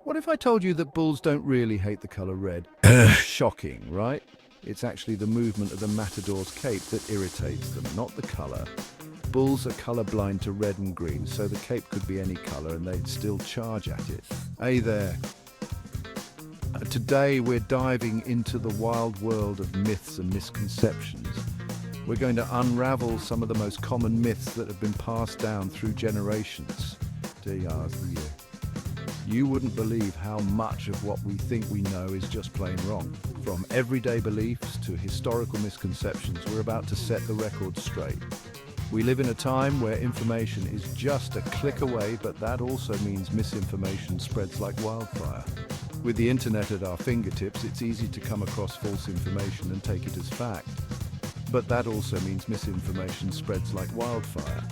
What if I told you that bulls don't really hate the color red? Shocking, right? It's actually the movement of the matador's cape that irritates them, not the color. Bulls are colorblind to red and green, so the cape could be any color and they'd still charge at it. Hey there. Today we're diving into the wild world of myths and misconceptions. We're going to unravel some of the most common myths that have been passed down through generations. You wouldn't believe how much of what we think we know is just plain wrong. From everyday beliefs to historical misconceptions, we're about to set the record straight. We live in a time where information is just a click away, but that also means misinformation spreads like wildfire. With the internet at our fingertips, it's easy to come across false information and take it as fact. But that also means misinformation spreads like wildfire.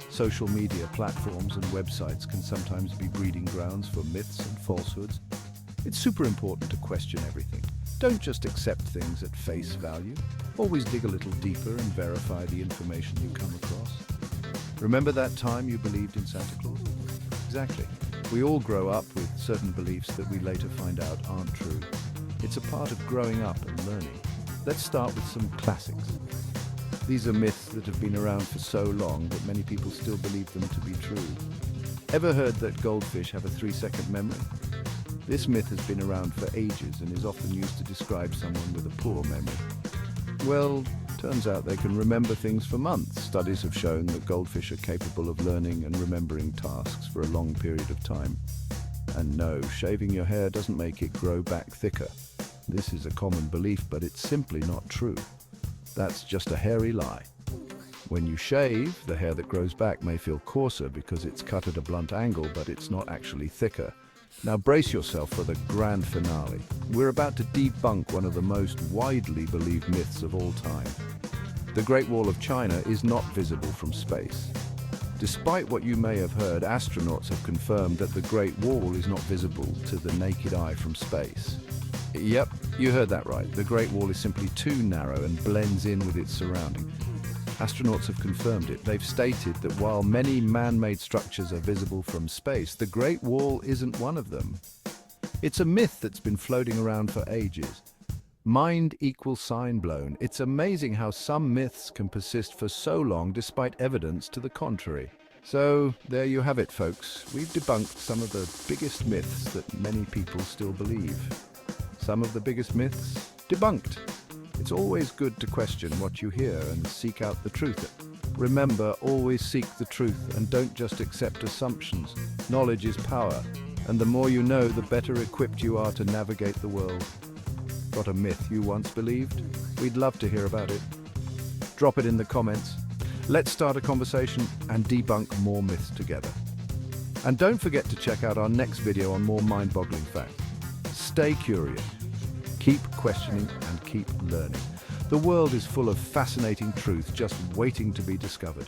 Social media platforms and websites can sometimes be breeding grounds for myths and falsehoods. It's super important to question everything. Don't just accept things at face value. Always dig a little deeper and verify the information you come across. Remember that time you believed in Santa Claus? Exactly. We all grow up with certain beliefs that we later find out aren't true. It's a part of growing up and learning. Let's start with some classics. These are myths that have been around for so long that many people still believe them to be true. Ever heard that goldfish have a 3-second memory? This myth has been around for ages and is often used to describe someone with a poor memory. Well, turns out they can remember things for months. Studies have shown that goldfish are capable of learning and remembering tasks for a long period of time. And no, shaving your hair doesn't make it grow back thicker. This is a common belief, but it's simply not true. That's just a hairy lie. When you shave, the hair that grows back may feel coarser because it's cut at a blunt angle, but it's not actually thicker. Now brace yourself for the grand finale. We're about to debunk one of the most widely believed myths of all time. The Great Wall of China is not visible from space. Despite what you may have heard, astronauts have confirmed that the Great Wall is not visible to the naked eye from space. Yep, you heard that right. The Great Wall is simply too narrow and blends in with its surroundings. Astronauts have confirmed it. They've stated that while many man-made structures are visible from space, the Great Wall isn't one of them. It's a myth that's been floating around for ages. Mind equals sign blown. It's amazing how some myths can persist for so long despite evidence to the contrary. So there you have it, folks. We've debunked some of the biggest myths that many people still believe. Some of the biggest myths debunked. It's always good to question what you hear and seek out the truth. Remember, always seek the truth and don't just accept assumptions. Knowledge is power, and the more you know, the better equipped you are to navigate the world. Got a myth you once believed? We'd love to hear about it. Drop it in the comments. Let's start a conversation and debunk more myths together. And don't forget to check out our next video on more mind-boggling facts. Stay curious, keep questioning, and keep learning. The world is full of fascinating truth just waiting to be discovered.